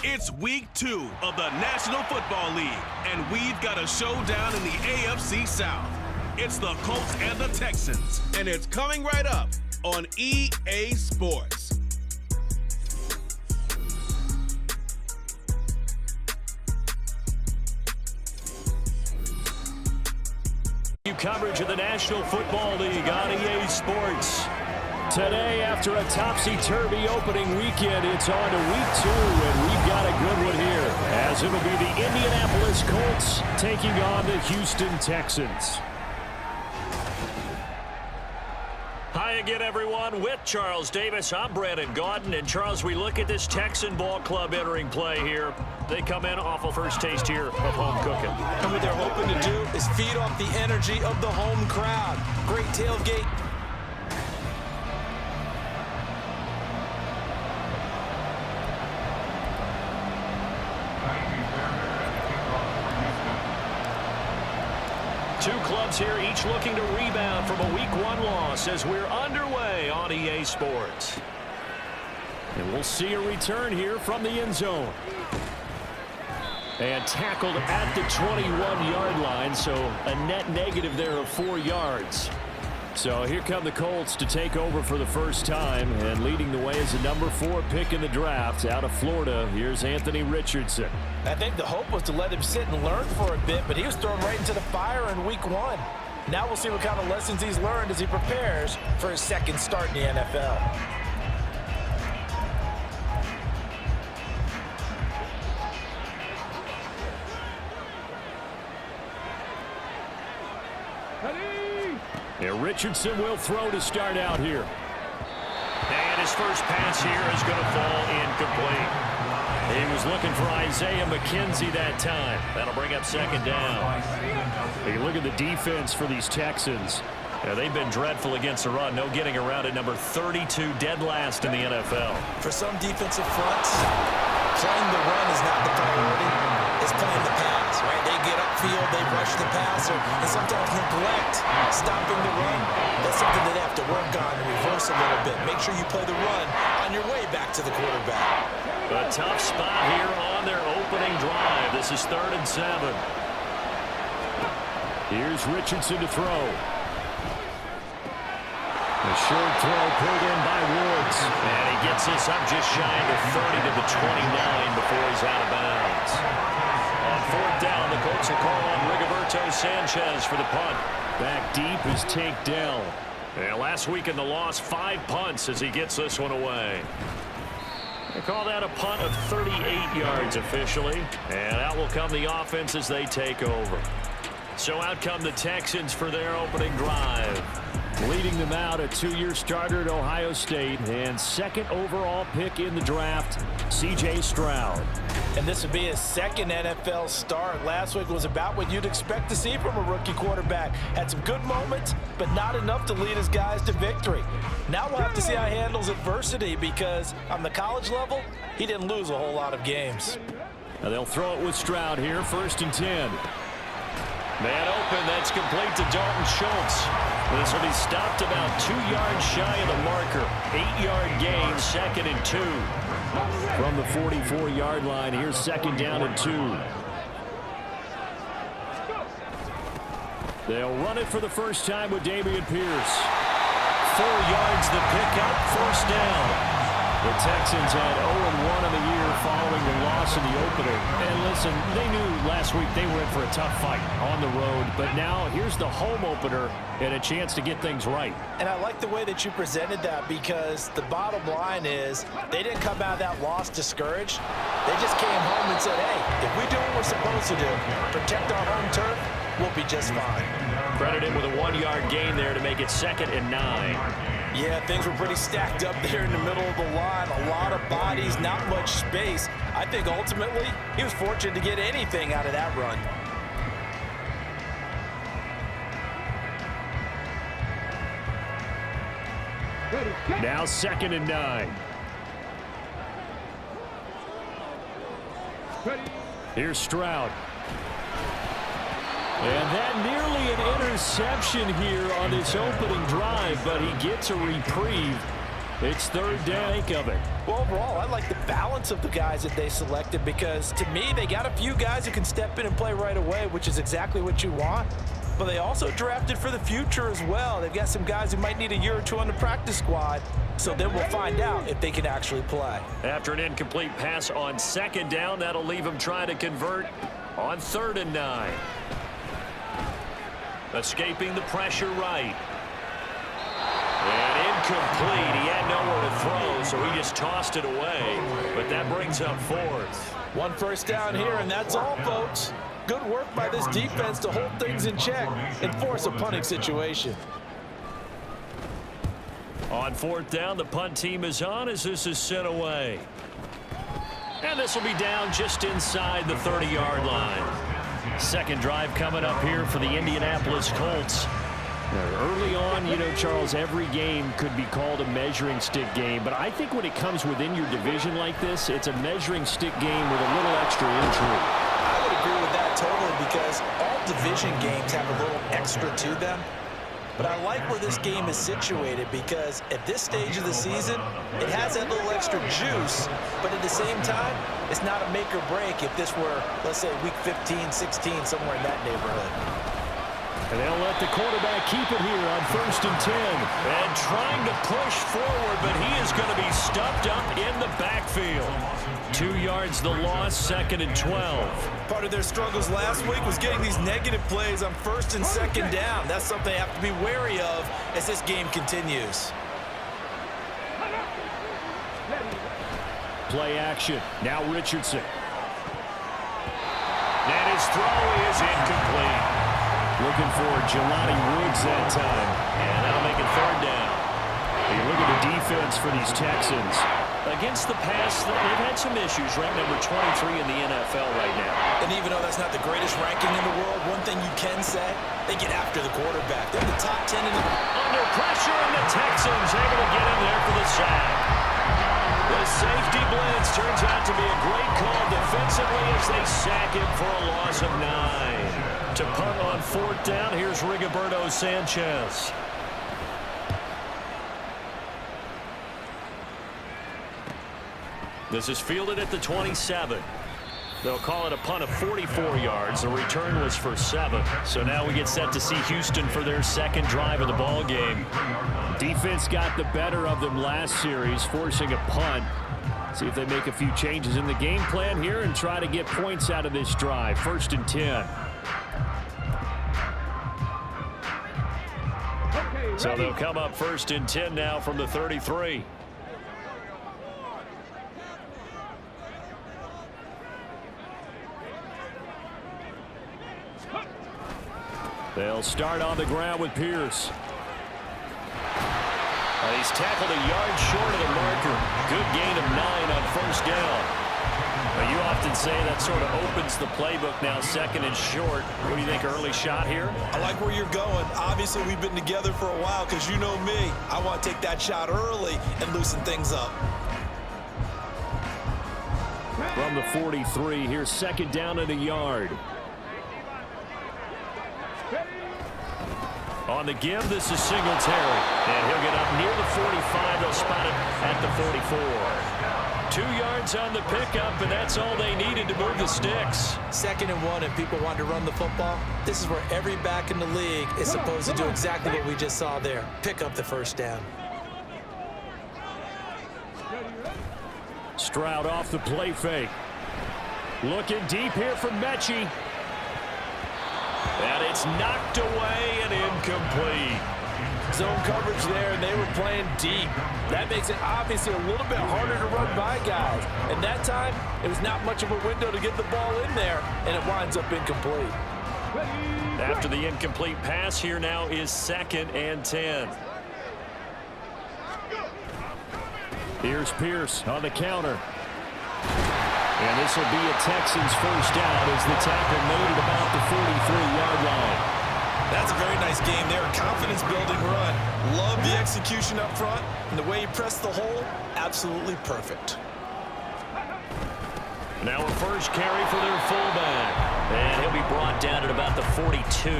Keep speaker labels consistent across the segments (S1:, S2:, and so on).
S1: It's week 2 of the National Football League, and we've got a showdown in the AFC South. It's the Colts and the Texans, and it's coming right up on EA Sports.
S2: Coverage of the National Football League on EA Sports. Today, after a topsy-turvy opening weekend, it's on to week 2, and we've got a good one here, as it'll be the Indianapolis Colts taking on the Houston Texans. Hi again, everyone. With Charles Davis, I'm Brandon Gaudin. And Charles, we look at this Texan ball club entering play here. They come in off a first taste here of home cooking.
S3: And what they're hoping to do is feed off the energy of the home crowd. Great tailgate.
S2: Two clubs here, each looking to rebound from a Week 1 loss as we're underway on EA Sports. And we'll see a return here from the end zone. And tackled at the 21-yard line, so a net negative there of 4 yards. So here come the Colts to take over for the first time, and leading the way is the number 4 pick in the draft out of Florida. Here's Anthony Richardson.
S3: I think the hope was to let him sit and learn for a bit, but he was thrown right into the fire in Week 1. Now we'll see what kind of lessons he's learned as he prepares for his second start in the NFL.
S2: And Richardson will throw to start out here. And his first pass here is going to fall incomplete. He was looking for Isaiah McKenzie that time. That'll bring up second down. You look at the defense for these Texans. They've been dreadful against the run. No getting around it. Number 32, dead last in the NFL.
S3: For some defensive fronts, playing the run is not the priority. It's playing the pass, right? They get upfield, they rush the passer, and sometimes neglect stopping the run. That's something that they have to work on and reverse a little bit. Make sure you play the run on your way back to the quarterback.
S2: A tough spot here on their opening drive. This is 3rd and 7. Here's Richardson to throw. A short throw pulled in by Woods. And he gets this up just shy of the 30 to the 29 before he's out of bounds. On 4th down, the Colts will call on Rigoberto Sanchez for the punt. Back deep is Tank Dell. And last week in the loss, 5 punts as he gets this one away. They call that a punt of 38 yards officially. And out will come the offense as they take over. So out come the Texans for their opening drive. Leading them out, a 2-year starter at Ohio State and 2nd overall pick in the draft, C.J. Stroud.
S3: And this would be his 2nd NFL start. Last week was about what you'd expect to see from a rookie quarterback. Had some good moments, but not enough to lead his guys to victory. Now we'll have to see how he handles adversity because on the college level, he didn't lose a whole lot of games.
S2: Now they'll throw it with Stroud here, 1st and 10. Man open, that's complete to Dalton Schultz. This will be stopped about 2 yards shy of the marker. 8-yard gain, 2nd and 2. From the 44-yard line, here's 2nd down and 2. They'll run it for the first time with Dameon Pierce. 4 yards the pickup, 1st down. The Texans had 0-1 in the year following the loss in the opener. And listen, they knew last week they were in for a tough fight on the road. But now here's the home opener and a chance to get things right.
S3: And I like the way that you presented that because the bottom line is they didn't come out of that loss discouraged. They just came home and said, hey, if we do what we're supposed to do, protect our home turf, we'll be just fine.
S2: Credited with a 1-yard gain there to make it 2nd and 9.
S3: Yeah, things were pretty stacked up there in the middle of the line. A lot of bodies, not much space. I think ultimately he was fortunate to get anything out of that run.
S2: Now 2nd and 9. Here's Stroud. And that nearly an interception here on this opening drive, but he gets a reprieve It's third down. Think of it.
S3: Well, overall, I like the balance of the guys that they selected because, to me, they got a few guys who can step in and play right away, which is exactly what you want. But they also drafted for the future as well. They've got some guys who might need a year or two on the practice squad, so then we'll find out if they can actually play.
S2: After an incomplete pass on second down, that'll leave him trying to convert on 3rd and 9. Escaping the pressure right. And incomplete. He had nowhere to throw, so he just tossed it away. But that brings up 4th.
S3: 1 first down here, and that's all, folks. Good work by this defense to hold things in check and force a punting situation.
S2: On 4th down, the punt team is on as this is sent away. And this will be down just inside the 30-yard line. Second drive coming up here for the Indianapolis Colts. Now, early on, you know, Charles, every game could be called a measuring stick game. But I think when it comes within your division like this, it's a measuring stick game with a little extra intrigue.
S3: I would agree with that totally because all division games have a little extra to them. But I like where this game is situated because at this stage of the season, it has that little extra juice, but at the same time, it's not a make or break if this were, let's say, week 15, 16, somewhere in that neighborhood.
S2: And they'll let the quarterback keep it here on 1st and 10. And trying to push forward, but he is going to be stuffed up in the backfield. 2 yards the loss, 2nd and 12.
S3: Part of their struggles last week was getting these negative plays on 1st and 2nd down. That's something they have to be wary of as this game continues.
S2: Play action. Now Richardson. And his throw is incomplete. Looking for Jelani Woods that time. And that'll make it 3rd down. You look at the defense for these Texans. Against the pass, they've had some issues. Ranked number 23 in the NFL right now.
S3: And even though that's not the greatest ranking in the world, one thing you can say, they get after the quarterback. They're the top 10 in the...
S2: Under pressure, and the Texans able to get in there for the sack. The safety blitz turns out to be a great call defensively as they sack him for a loss of 9. To punt on 4th down, here's Rigoberto Sanchez. This is fielded at the 27. They'll call it a punt of 44 yards. The return was for 7. So now we get set to see Houston for their second drive of the ball game. Defense got the better of them last series, forcing a punt. See if they make a few changes in the game plan here and try to get points out of this drive. 1st and 10. So they'll come up 1st and 10 now from the 33. They'll start on the ground with Pierce. He's tackled a yard short of the marker. Good gain of 9 on 1st down. Well, you often say that sort of opens the playbook now, 2nd and short. What do you think, early shot here?
S3: I like where you're going. Obviously, we've been together for a while because you know me. I want to take that shot early and loosen things up.
S2: From the 43, here's 2nd down and a yard. On the give, this is Singletary. And he'll get up near the 45. They'll spot it at the 44. 2 yards on the pickup, and that's all they needed to move the sticks.
S3: 2nd and 1, and people want to run the football. This is where every back in the league is supposed to do exactly what we just saw there. Pick up the 1st down.
S2: Stroud off the play fake. Looking deep here from Mechie. And it's knocked away and incomplete.
S3: Zone coverage there, and they were playing deep. That makes it obviously a little bit harder to run by guys. And that time, it was not much of a window to get the ball in there, and it winds up incomplete.
S2: After the incomplete pass, here now is 2nd and 10. Here's Pierce on the counter. And this will be a Texans 1st down as the tackle made at about the 43-yard line.
S3: That's a very nice game there. Confidence-building run. Love the execution up front. And the way he pressed the hole, absolutely perfect.
S2: Now a first carry for their fullback. And he'll be brought down at about the 42.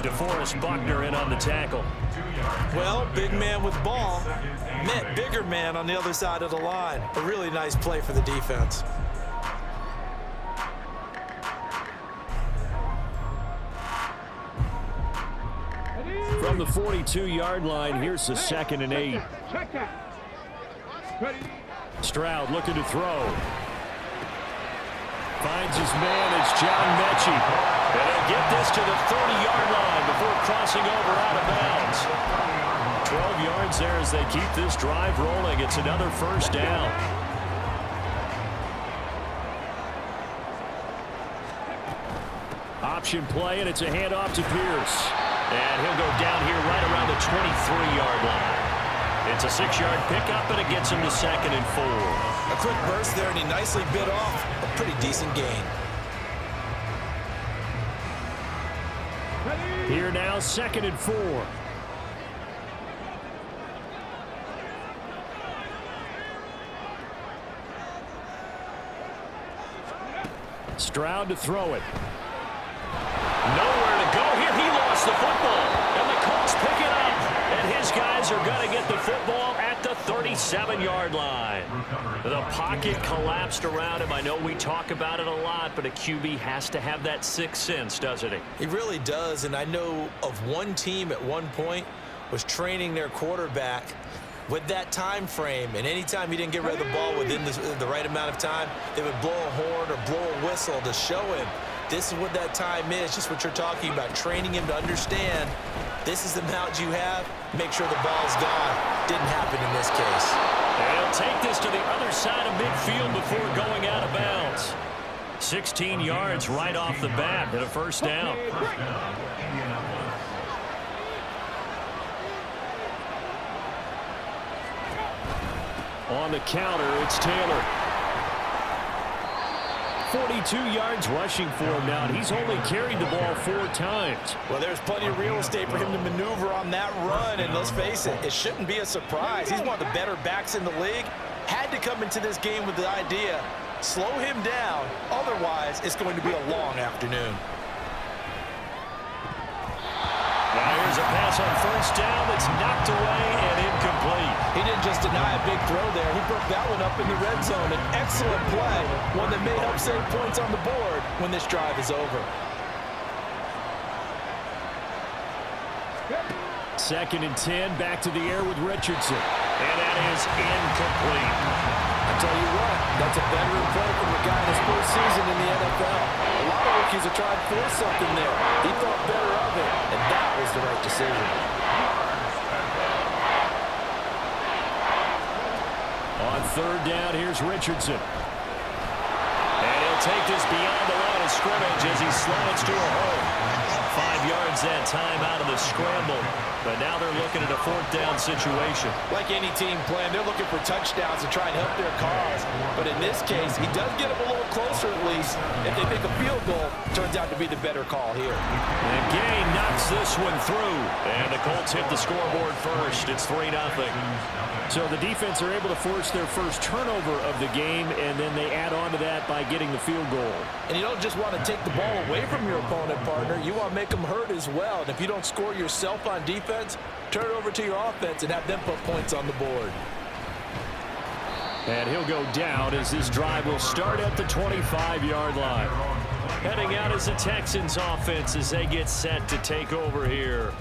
S2: DeForest Buckner in on the tackle.
S3: Well, big man with ball met bigger man on the other side of the line. A really nice play for the defense.
S2: From the 42-yard line, here's the 2nd and 8. Stroud looking to throw. Finds his man, it's John Mechie. And he'll get this to the 30-yard line before crossing over out of bounds. 12 yards there as they keep this drive rolling. It's another first down. Option play, and it's a handoff to Pierce. And he'll go down here right around the 23-yard line. It's a 6-yard pickup, and it gets him to 2nd and 4.
S3: A quick burst there, and he nicely bit off a pretty decent gain.
S2: Here now, 2nd and 4. Stroud to throw it. Nowhere to go here. He lost the football. And the Colts pick it up. And his guys are going to get the football at the 37-yard line. The pocket collapsed around him. I know we talk about it a lot, but a QB has to have that sixth sense, doesn't he?
S3: He really does. And I know of one team at one point was training their quarterback with that time frame, and anytime he didn't get rid of the ball within the right amount of time, they would blow a horn or blow a whistle to show him this is what that time is, just what you're talking about, training him to understand this is the amount you have, make sure the ball's gone. Didn't happen in this case.
S2: And he'll take this to the other side of midfield before going out of bounds. 16 yards right off the bat and a first down. On the counter, it's Taylor. 42 yards rushing for him now, and he's only carried the ball 4 times.
S3: Well, there's plenty of real estate for him to maneuver on that run, and let's face it, it shouldn't be a surprise. He's one of the better backs in the league. Had to come into this game with the idea, slow him down, otherwise it's going to be a long afternoon.
S2: Now here's a pass on first down that's knocked away and incomplete.
S3: He didn't just deny a big throw there. He broke that one up in the red zone. An excellent play, one that may help save points on the board when this drive is over.
S2: 2nd and 10, back to the air with Richardson. And that is incomplete.
S3: I tell you what, that's a veteran play from the guy in his first season in the NFL. A lot of rookies are trying to force something there. He thought better of it, and that was the right decision.
S2: On 3rd down, here's Richardson. And he'll take this beyond the line of scrimmage as he slides to a hole. 5 yards that time out of the scramble. But now they're looking at a 4th down situation.
S3: Like any team playing, they're looking for touchdowns to try and help their cause. But in this case, he does get them a little closer at least. If they make a field goal, turns out to be the better call here.
S2: And Gay knocks this one through. And the Colts hit the scoreboard first. It's 3-0. So the defense are able to force their first turnover of the game, and then they add on to that by getting the field goal.
S3: And you don't just want to take the ball away from your opponent, partner. You want to make them hurt as well. And if you don't score yourself on defense, turn it over to your offense and have them put points on the board.
S2: And he'll go down as this drive will start at the 25-yard line. Heading out is the Texans offense as they get set to take over here.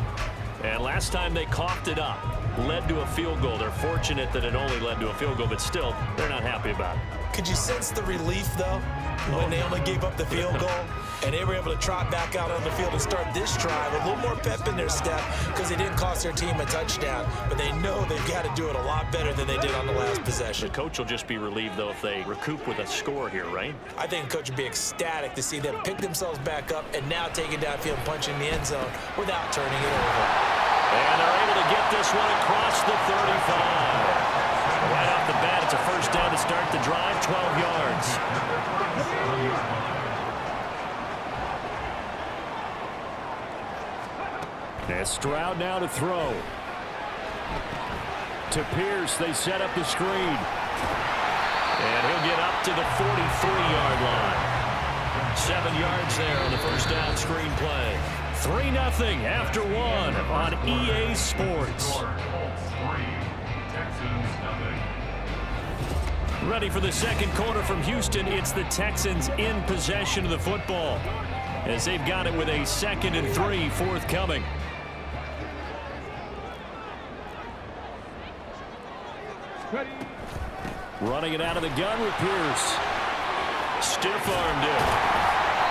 S2: And last time they coughed it up, led to a field goal. They're fortunate that it only led to a field goal, but still, they're not happy about it.
S3: Could you sense the relief, though, when they only gave up the field goal? And they were able to trot back out on the field and start this drive. A little more pep in their step because they didn't cost their team a touchdown. But they know they've got to do it a lot better than they did on the last possession.
S2: The coach will just be relieved, though, if they recoup with a score here, right?
S3: I think the coach would be ecstatic to see them pick themselves back up and now take it downfield, punching the end zone without turning it over.
S2: And they're able to get this one across the 35. Right off the bat, it's a first down to start the drive, 12 yards. And Stroud now to throw. To Pierce, they set up the screen. And he'll get up to the 43-yard line. 7 yards there on the first down screen play. 3-0 after one on EA Sports. Ready for the second quarter from Houston. It's the Texans in possession of the football as they've got it with a 2nd and 3 forthcoming. Running it out of the gun with Pierce. Stiff-armed it.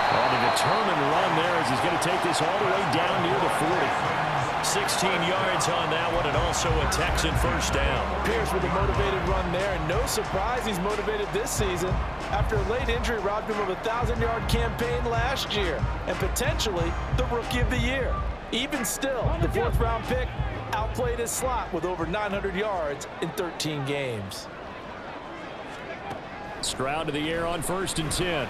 S2: On a determined run there as he's going to take this all the way down near the 40. 16 yards on that one, and also a Texan first down.
S3: Pierce with a motivated run there, and no surprise he's motivated this season after a late injury robbed him of a 1,000-yard campaign last year and potentially the Rookie of the Year. Even still, the 4th-round pick outplayed his slot with over 900 yards in 13 games.
S2: Stroud to the air on 1st and 10.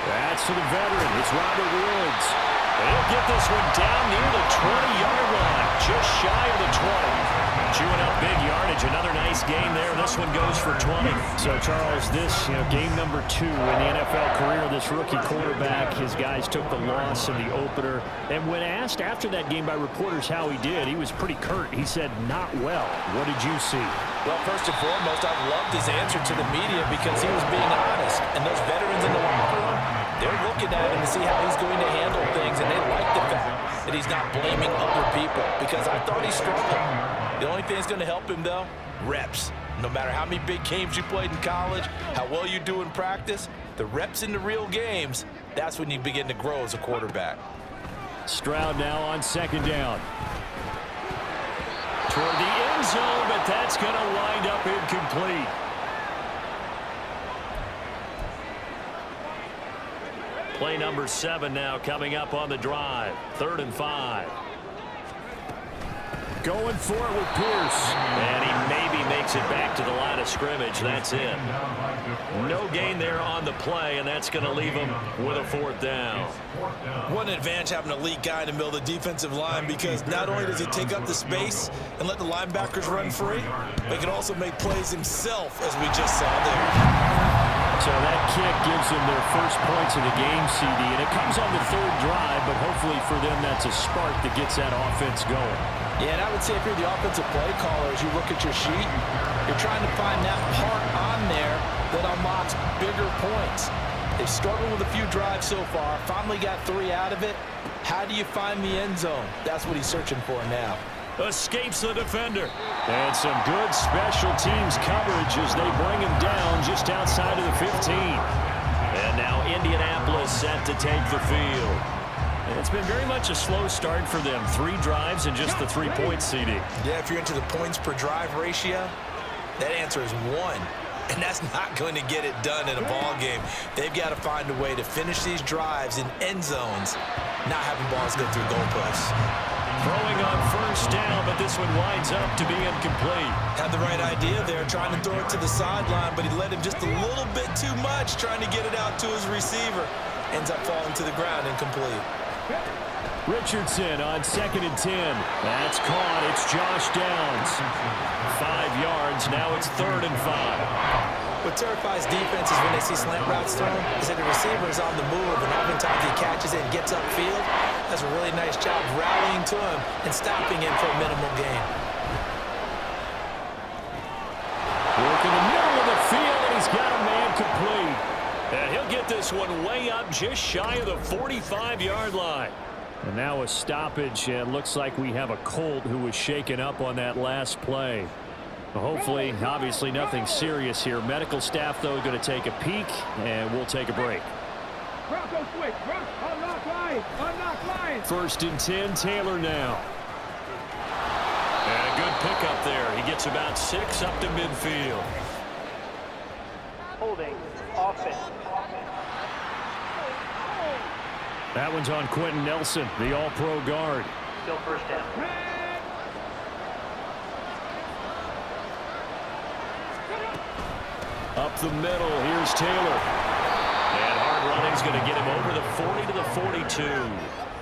S2: That's to the veteran. It's Robert Woods. He'll get this one down near the 20-yard line, just shy of the 20. Chewing up big yardage. Another nice gain there. This one goes for 20.
S4: So, Charles, this game number 2 in the NFL career of this rookie quarterback. His guys took the loss in the opener. And when asked after that game by reporters how he did, he was pretty curt. He said, not well. What did you see?
S3: Well, first and foremost, I loved his answer to the media because he was being honest. And those veterans in the locker room, they're looking at him to see how he's going to handle things. And they like the fact that he's not blaming other people because I thought he struggled. The only thing that's going to help him, though, reps. No matter how many big games you played in college, how well you do in practice, the reps in the real games, that's when you begin to grow as a quarterback.
S2: Stroud now on 2nd down. Toward the end zone, but that's going to wind up incomplete. Play number 7 now coming up on the drive. 3rd and 5. Going for it with Pierce. And he maybe makes it back to the line of scrimmage. That's it. No gain there on the play, and that's going to leave him with a 4th down.
S3: One advantage having a elite guy in the middle of the defensive line because not only does he take up the space and let the linebackers run free, but he can also make plays himself, as we just saw there.
S4: So that kick gives them their first points of the game, CD, and it comes on the 3rd drive, but hopefully for them that's a spark that gets that offense going.
S3: Yeah, and I would say if you're the offensive play caller, as you look at your sheet, you're trying to find that part on there that unlocks bigger points. They've struggled with a few drives so far, finally got 3 out of it. How do you find the end zone? That's what he's searching for now.
S2: Escapes the defender. And some good special teams coverage as they bring him down just outside of the 15. And now Indianapolis set to take the field. It's been very much a slow start for them. 3 drives and just the 3 points, CD.
S3: Yeah, if you're into the points per drive ratio, that answer is 1. And that's not going to get it done in a ball game. They've got to find a way to finish these drives in end zones, not having balls go through goalposts.
S2: Throwing on 1st down, but this one winds up to be incomplete.
S3: Had the right idea there, trying to throw it to the sideline, but he led him just a little bit too much, trying to get it out to his receiver. Ends up falling to the ground incomplete.
S2: Richardson on 2nd and 10. That's caught. It's Josh Downs. 5 yards. Now it's 3rd and 5.
S3: What terrifies defenses when they see slant routes thrown is that the receiver is on the move, and oftentimes he catches it and gets upfield. Does a really nice job rallying to him and stopping him for a minimal gain.
S2: Working the middle of the field, and he's got a man complete. And he'll get this one way up just shy of the 45-yard line.
S4: And now a stoppage. It looks like we have a Colt who was shaken up on that last play. Hopefully, obviously nothing serious here. Medical staff, though, going to take a peek, and we'll take a break.
S2: 1st and 10, Taylor now. And a good pickup there. He gets about 6 up to midfield.
S5: Holding offense.
S4: That one's on Quentin Nelson, the all-pro guard.
S5: Still 1st down.
S2: Up the middle, here's Taylor. And hard running's going to get him over the 40 to the 42.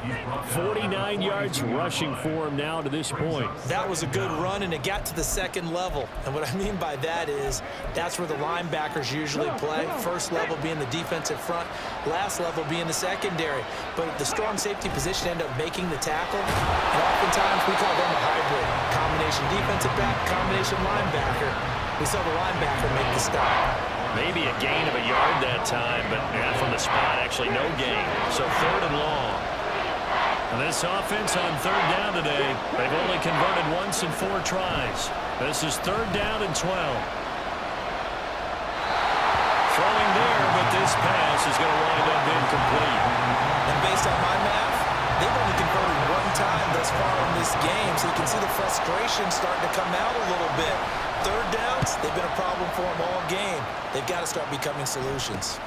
S4: 49 yards rushing for him now to this point.
S3: That was a good run, and it got to the second level. And what I mean by that is that's where the linebackers usually play. First level being the defensive front, last level being the secondary. But the strong safety position ended up making the tackle. And oftentimes we call them a hybrid. Combination defensive back, combination linebacker. We saw the linebacker make the stop.
S2: Maybe a gain of a yard that time, but yeah, from the spot, actually no gain. So 3rd and long.
S4: This offense on 3rd down today, they've only converted once in 4 tries. This is 3rd down and 12. Throwing there, but this pass is going to wind up incomplete.
S3: And based on my math, they've only converted 1 time thus far in this game, so you can see the frustration starting to come out a little bit. 3rd downs, they've been a problem for them all game. They've got to start becoming solutions.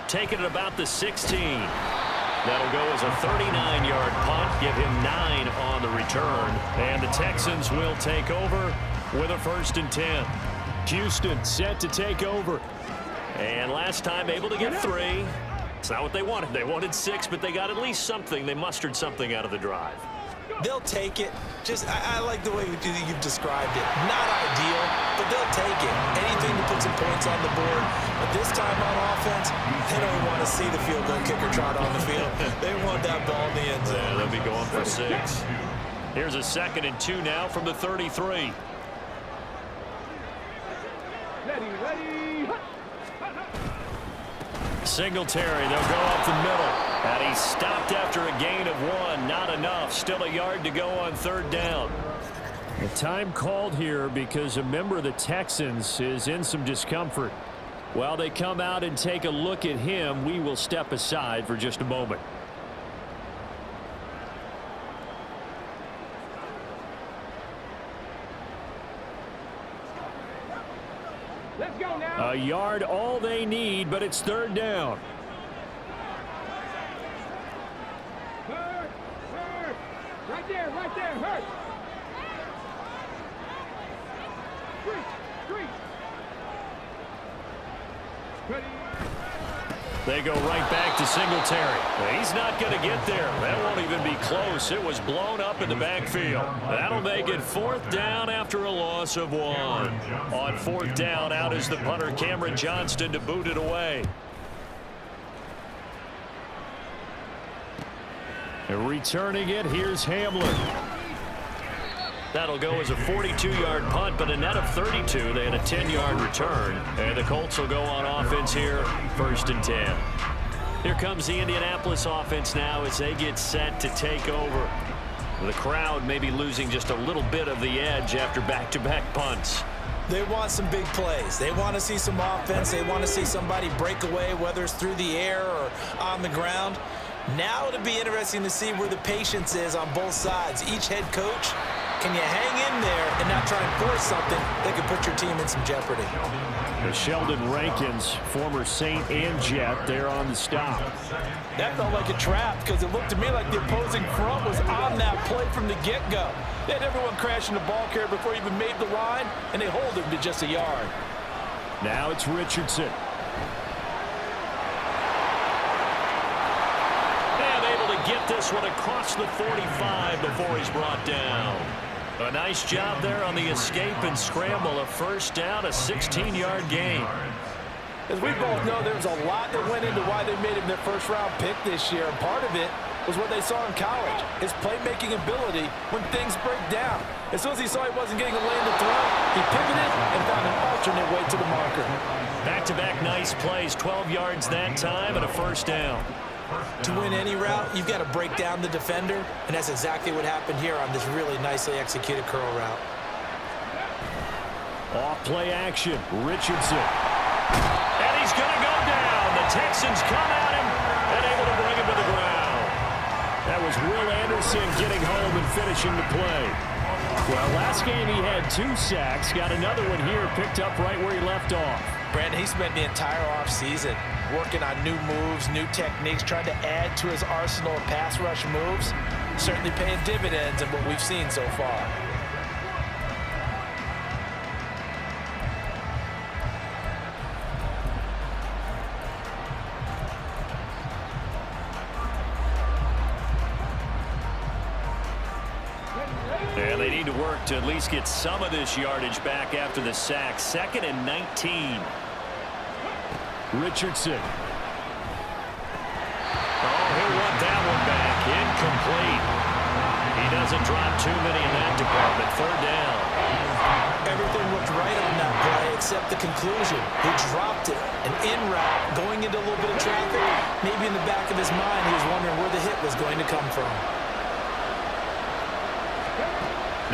S4: Taking it about the 16. That'll go as a 39-yard punt, give him 9 on the return. And the Texans will take over with a 1st and 10. Houston set to take over. And last time able to get 3. It's not what they wanted. They wanted 6, but they got at least something. They mustered something out of the drive.
S3: They'll take it. I like the way you've described it. Not ideal, but they'll take it. Anything to put some points on the board. But this time on offense, they don't want to see the field goal kicker trot on the field. They want that ball in the end zone.
S4: Yeah, they'll be going for 6. Here's a 2nd and 2 now from the 33. Singletary, they'll go up the middle. And he stopped after a gain of 1. Not enough. Still a yard to go on 3rd down. The time called here because a member of the Texans is in some discomfort. While they come out and take a look at him, we will step aside for just a moment.
S5: Let's go now.
S4: A yard all they need, but it's 3rd down.
S5: Hurt. Right there, hurt. Street. Ready.
S4: They go right back to Singletary. He's not going to get there. That won't even be close. It was blown up in the backfield. That'll make it 4th down after a loss of 1. On 4th down, out is the punter Cameron Johnston to boot it away. And returning it, here's Hamlin. That'll go as a 42-yard punt, but a net of 32. They had a 10-yard return. And the Colts will go on offense here, 1st and 10. Here comes the Indianapolis offense now as they get set to take over. The crowd may be losing just a little bit of the edge after back-to-back punts.
S3: They want some big plays. They want to see some offense. They want to see somebody break away, whether it's through the air or on the ground. Now it'll be interesting to see where the patience is on both sides. Each head coach, can you hang in there and not try and force something that could put your team in some jeopardy?
S4: The Sheldon Rankins, former Saint and Jet, there on the stop.
S3: That felt like a trap because it looked to me like the opposing front was on that play from the get-go. They had everyone crashing the ball carrier before he even made the line, and they hold him to just a yard.
S4: Now it's Richardson. And able to get this one across the 45 before he's brought down. A nice job there on the escape and scramble. A 1st down, a 16-yard gain.
S3: As we both know, there was a lot that went into why they made him their first-round pick this year, and part of it was what they saw in college, his playmaking ability when things break down. As soon as he saw he wasn't getting a lane to throw, he pivoted and found an alternate way to the marker.
S4: Back-to-back nice plays, 12 yards that time and a 1st down.
S3: To win any route, you've got to break down the defender, and that's exactly what happened here on this really nicely executed curl route.
S4: Off play action, Richardson. And he's going to go down. The Texans come at him and able to bring him to the ground. That was Will Anderson getting home and finishing the play. Well, last game he had 2 sacks. Got another one here, picked up right where he left off.
S3: Brandon, he spent the entire offseason working on new moves, new techniques, trying to add to his arsenal of pass rush moves. Certainly paying dividends in what we've seen so far.
S2: to work to at least get some of this yardage back after the sack. 2nd and 19.
S4: Richardson.
S2: Oh, he'll want that one back. Incomplete. He doesn't drop too many in that department. 3rd down.
S3: Everything looked right on that play except the conclusion. He dropped it. An in route, going into a little bit of traffic. Maybe in the back of his mind, he was wondering where the hit was going to come from.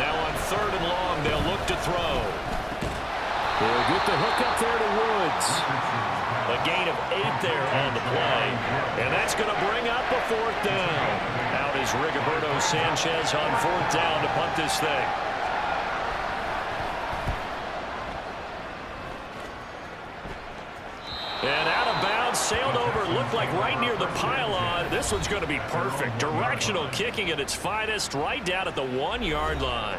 S2: Now on 3rd and long, they'll look to throw.
S4: They'll get the hook up there to Woods.
S2: A gain of 8 there on the play. And that's going to bring up a 4th down. Out is Rigoberto Sanchez on 4th down to punt this thing. And out of bounds, sailed over, looked like right near the pylon. This one's going to be perfect. Directional kicking at its finest, right down at the 1-yard line.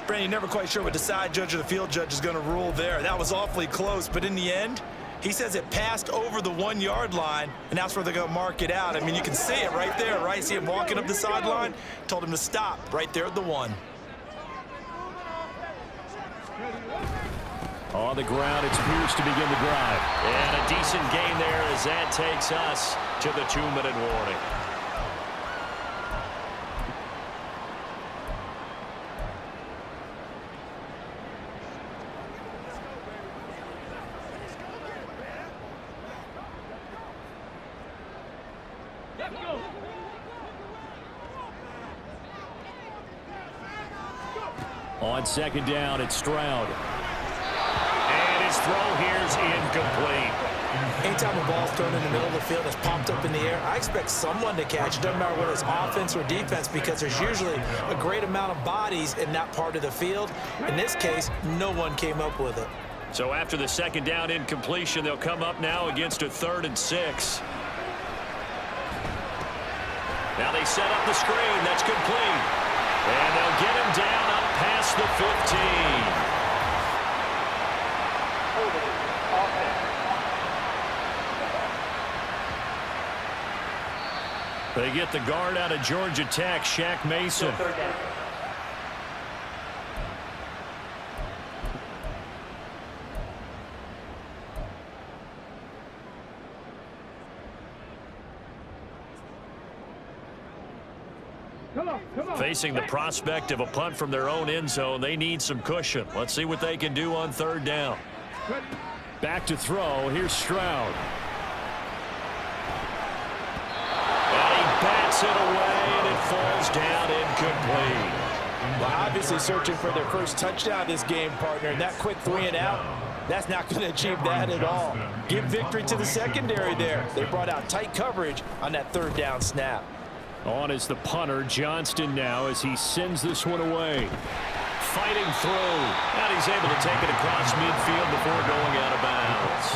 S3: Brandon, you're never quite sure what the side judge or the field judge is going to rule there. That was awfully close, but in the end, he says it passed over the 1-yard line, and that's where they're going to mark it out. I mean, you can see it right there, right? See him walking up the sideline? Told him to stop right there at the 1.
S4: On the ground, it's Pierce to begin the drive.
S2: And a decent gain there as that takes us to the 2-minute warning.
S4: On 2nd down, it's Stroud.
S2: And his throw here's incomplete.
S3: Anytime a ball's thrown in the middle of the field, it's popped up in the air, I expect someone to catch it. Doesn't matter whether it's offense or defense, because there's usually a great amount of bodies in that part of the field. In this case, no one came up with it.
S2: So after the 2nd down incompletion, they'll come up now against a 3rd and 6. Now they set up the screen. That's complete. And they'll get him down up past the 15.
S4: They get the guard out of Georgia Tech, Shaq Mason.
S2: Facing the prospect of a punt from their own end zone, they need some cushion. Let's see what they can do on 3rd down.
S4: Back to throw. Here's Stroud.
S2: And he bats it away, and it falls down incomplete.
S3: Well, obviously searching for their first touchdown this game, partner. And that quick 3 and out, that's not going to achieve that at all. Give victory to the secondary there. They brought out tight coverage on that 3rd down snap.
S4: On is the punter, Johnston, now as he sends this one away.
S2: Fighting through. And he's able to take it across midfield before going out of bounds.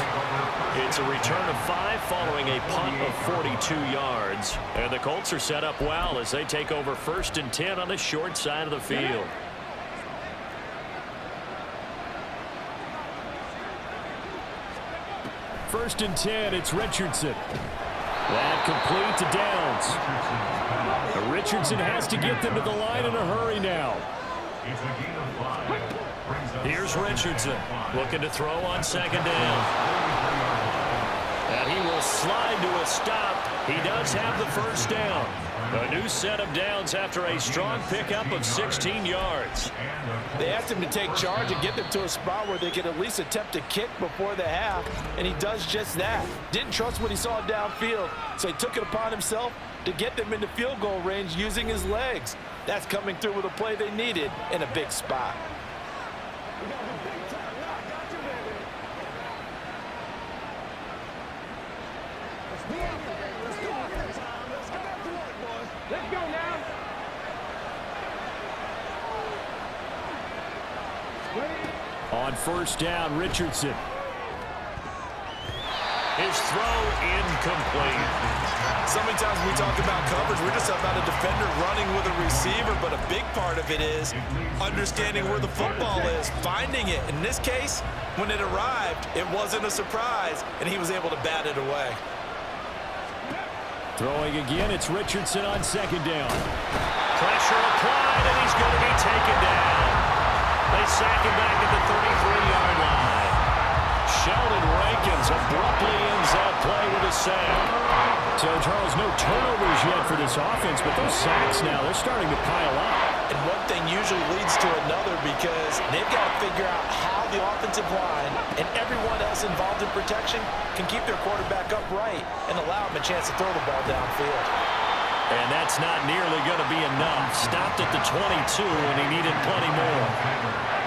S2: It's a return of 5 following a punt of 42 yards. And the Colts are set up well as they take over 1st and 10 on the short side of the field.
S4: First and 10, it's Richardson. That complete to Downs. Richardson has to get them to the line in a hurry now.
S2: Here's Richardson looking to throw on 2nd down. And he will slide to a stop. He does have the 1st down. A new set of downs after a strong pickup of 16 yards.
S3: They asked him to take charge and get them to a spot where they could at least attempt to kick before the half, and he does just that. Didn't trust what he saw downfield, so he took it upon himself to get them into field goal range using his legs. That's coming through with a play they needed in a big spot.
S5: Let's go now.
S4: On 1st down, Richardson.
S2: His throw incomplete.
S3: So many times when we talk about coverage, we're just about a defender running with a receiver, but a big part of it is understanding where the football is, finding it. In this case, when it arrived, it wasn't a surprise, and he was able to bat it away.
S4: Throwing again, it's Richardson on 2nd down.
S2: Pressure applied, and he's going to be taken down. They sack him back at the 33-yard line. Sheldon Rankins abruptly ends that play with a sack.
S4: So, Charles, no turnovers yet for this offense, but those sacks now, they're starting to pile up.
S3: And one thing usually leads to another because they've got to figure out how the offensive line and everyone else involved in protection can keep their quarterback upright and allow him a chance to throw the ball downfield.
S2: And that's not nearly going to be enough. Stopped at the 22, and he needed plenty more.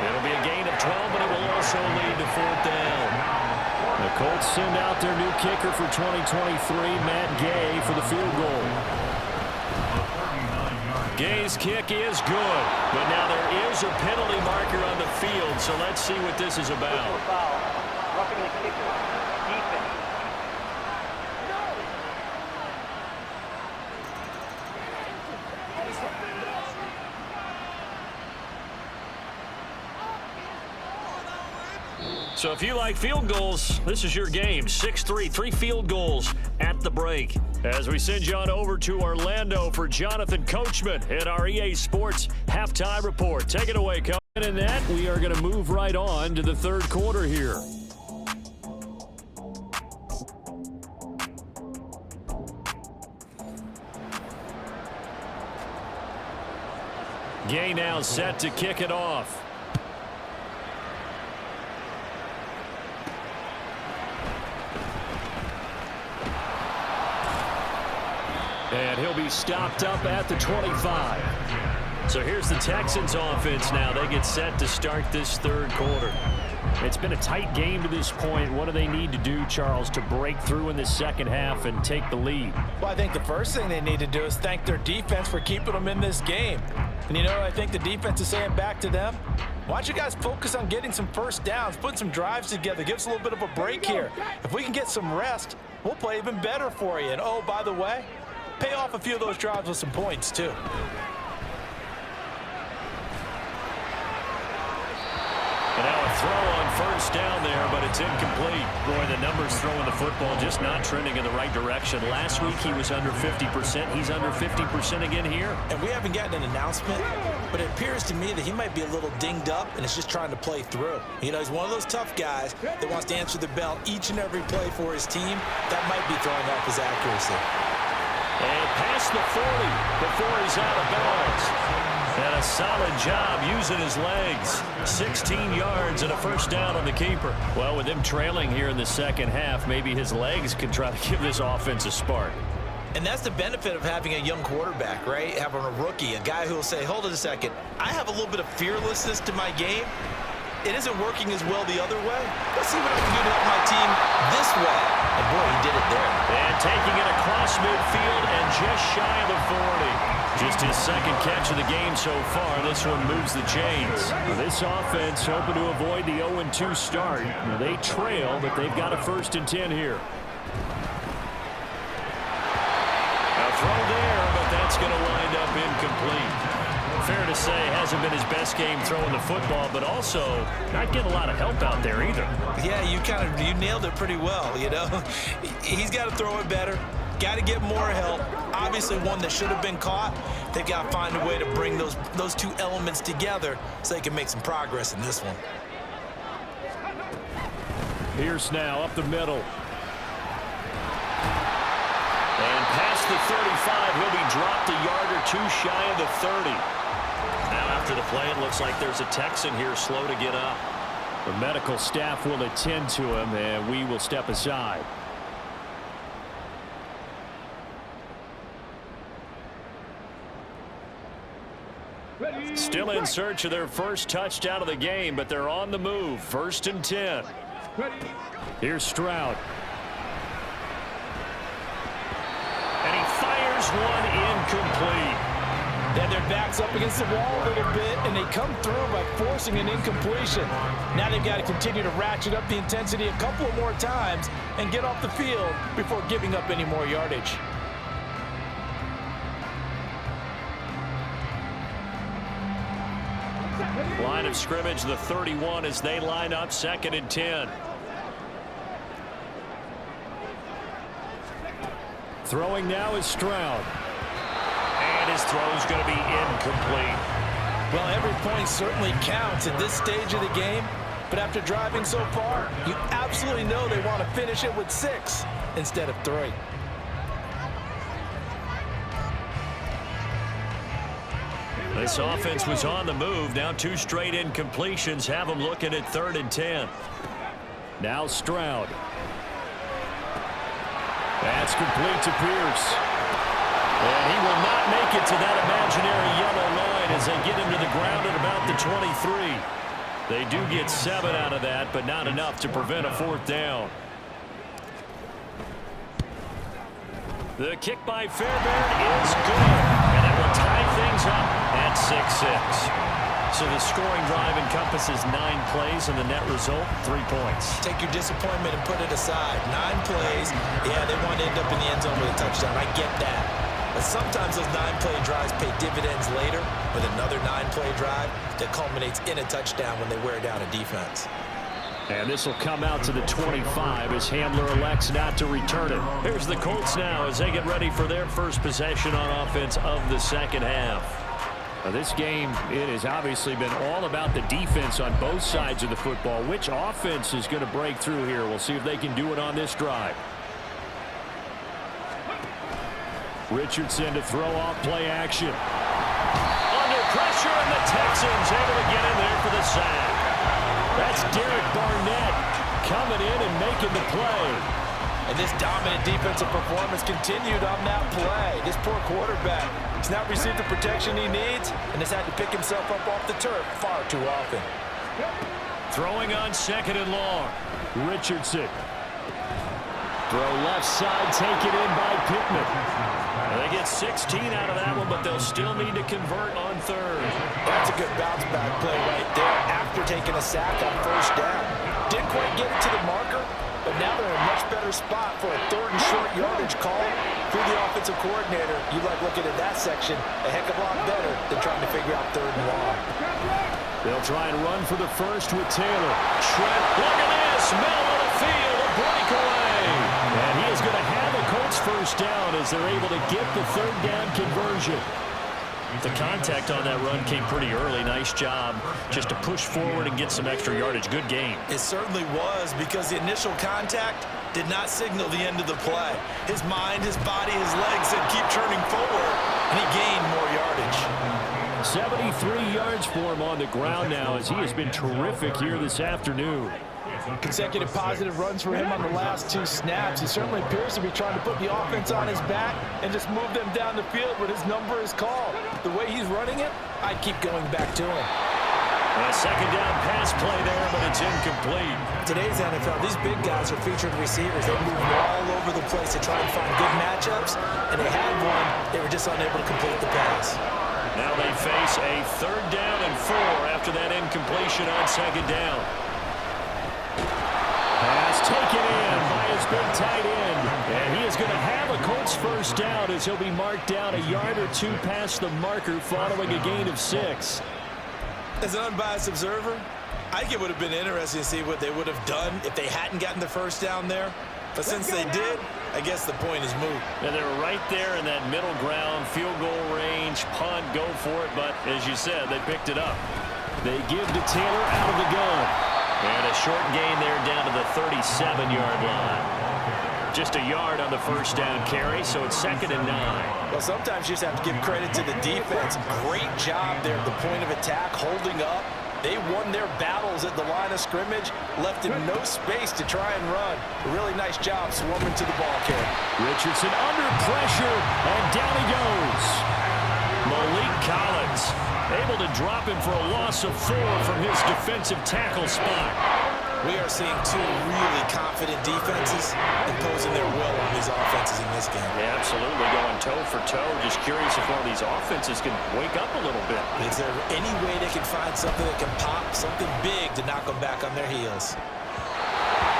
S2: It'll be a gain of 12, but it will also lead to 4th down.
S4: The Colts send out their new kicker for 2023, Matt Gay, for the field goal.
S2: Gay's kick is good, but now there is a penalty marker on the field, so let's see what this is about.
S6: Roughing the kicker. Defense.
S2: So if you like field goals, this is your game. 6-3, 3 field goals at the break. As we send you on over to Orlando for Jonathan Coachman at our EA Sports Halftime Report. Take it away, Coach.
S4: And in that, we are going to move right on to the third quarter here.
S2: Gay now set to kick it off.
S4: And he'll be stopped up at the 25.
S2: So here's the Texans offense now. They get set to start this third quarter.
S4: It's been a tight game to this point. What do they need to do, Charles, to break through in the second half and take the lead?
S3: Well, I think the first thing they need to do is thank their defense for keeping them in this game. And, you know, I think the defense is saying back to them, why don't you guys focus on getting some first downs, putting some drives together, give us a little bit of a break here. If we can get some rest, we'll play even better for you. And, oh, by the way, pay off a few of those drives with some points, too.
S2: And now a throw on first down there, but it's incomplete. Boy, the numbers throwing the football just not trending in the right direction. Last week he was under 50%. He's under 50% again here.
S3: And we haven't gotten an announcement, but it appears to me that he might be a little dinged up and is just trying to play through. You know, he's one of those tough guys that wants to answer the bell each and every play for his team. That might be throwing off his accuracy.
S2: And past the 40 before he's out of bounds. And a solid job using his legs. 16 yards and a first down on the keeper. Well, with him trailing here in the second half, maybe his legs can try to give this offense a spark.
S3: And that's the benefit of having a young quarterback, right? Having a rookie, a guy who will say, hold it a second, I have a little bit of fearlessness to my game. It isn't working as well the other way. Let's see what I can do to help my team this way. And boy, he did it there.
S2: And taking it across midfield and just shy of the 40. Just his second catch of the game so far. This one moves the chains.
S4: Well, this offense hoping to avoid the 0-2 start. Now, they trail, but they've got a 1st and 10 here.
S2: A throw there, but that's going to wind up incomplete. Fair to say, hasn't been his best game throwing the football, but also not getting a lot of help out there either.
S3: Yeah, you nailed it pretty well, you know. He's got to throw it better. Got to get more help. Obviously one that should have been caught. They've got to find a way to bring those two elements together so they can make some progress in this one.
S4: Pierce now up the middle.
S2: And past the 35, he'll be dropped a yard or two shy of the 30. Now after the play, it looks like there's a Texan here slow to get up.
S4: The medical staff will attend to him, and we will step aside.
S2: Still in search of their first touchdown of the game, but they're on the move. 1st and 10.
S4: Here's Stroud.
S2: And he fires one incomplete.
S3: Then their back's up against the wall a little bit, and they come through by forcing an incompletion. Now they've got to continue to ratchet up the intensity a couple of more times and get off the field before giving up any more yardage.
S2: Line of scrimmage, the 31 as they line up 2nd and 10.
S4: Throwing now is Stroud.
S2: And his throw's going to be incomplete.
S3: Well, every point certainly counts at this stage of the game, but after driving so far, you absolutely know they want to finish it with 6 instead of 3.
S2: This offense was on the move. Now 2 straight incompletions have them looking at 3rd and 10.
S4: Now Stroud. That's complete to Pierce.
S2: And he will not make it to that imaginary yellow line as they get him to the ground at about the 23. They do get 7 out of that, but not enough to prevent a 4th down. The kick by Fairbairn is good, and that will tie things up at 6-6. So the scoring drive encompasses 9 plays, and the net result, 3 points.
S3: Take your disappointment and put it aside. 9 plays, yeah, they want to end up in the end zone with a touchdown. I get that. But sometimes those 9-play drives pay dividends later with another 9-play drive that culminates in a touchdown when they wear down a defense.
S4: And this will come out to the 25 as Hamler elects not to return it.
S2: Here's the Colts now as they get ready for their first possession on offense of the second half.
S4: Now this game, it has obviously been all about the defense on both sides of the football. Which offense is going to break through here? We'll see if they can do it on this drive. Richardson to throw off play action.
S2: Under pressure, and the Texans able to get in there for the sack.
S4: That's Derek Barnett coming in and making the play.
S3: And this dominant defensive performance continued on that play. This poor quarterback has not received the protection he needs and has had to pick himself up off the turf far too often.
S2: Throwing on 2nd and long.
S4: Richardson. Throw left side, taken in by Pittman.
S2: They get 16 out of that one, but they'll still need to convert on 3rd.
S3: That's a good bounce back play right there after taking a sack on 1st down. Didn't quite get it to the marker, but now they're in a much better spot for a 3rd and short yardage call through the offensive coordinator. You like looking at that section a heck of a lot better than trying to figure out 3rd and long.
S4: They'll try and run for the first with Taylor.
S2: Trent, look at this, middle of the field, a breakaway.
S4: And he is going to have a Colts first down as they're able to get the 3rd down conversion.
S2: The contact on that run came pretty early. Nice job just to push forward and get some extra yardage. Good game.
S3: It certainly was, because the initial contact did not signal the end of the play. His mind, his body, his legs said keep turning forward, and he gained more yardage.
S4: 73 yards for him on the ground now as he has been terrific here this afternoon.
S3: Consecutive positive runs for him on the last 2 snaps. He certainly appears to be trying to put the offense on his back and just move them down the field when his number is called. The way he's running it, I'd keep going back to him.
S2: A 2nd down pass play there, but it's incomplete.
S3: Today's NFL, these big guys are featured receivers. They move all over the place to try and find good matchups, and they had one. They were just unable to complete the pass.
S2: Now they face a 3rd down and 4 after that incompletion on 2nd down.
S4: Pass taken in by his big tight end. And he is going to have a Colts first down as he'll be marked down a yard or 2 past the marker following a gain of 6.
S3: As an unbiased observer, I think it would have been interesting to see what they would have done if they hadn't gotten the first down there. But since they did, I guess the point is moot.
S2: And they were right there in that middle ground, field goal range, punt, go for it. But as you said, they picked it up.
S4: They give to Taylor out of the gun.
S2: And a short gain there down to the 37-yard line. Just a yard on the first down carry, so it's 2nd and 9.
S3: Well, sometimes you just have to give credit to the defense. Great job there at the point of attack, holding up. They won their battles at the line of scrimmage, left him no space to try and run. A really nice job swarming to the ball carrier.
S4: Richardson under pressure, and down he goes.
S2: Malik Collins able to drop him for a loss of 4 from his defensive tackle spot.
S3: We are seeing 2 really confident defenses imposing their will on these offenses in this game.
S2: Yeah, absolutely, going toe for toe. Just curious if one of these offenses can wake up a little bit.
S3: Is there any way they can find something that can pop, something big to knock them back on their heels?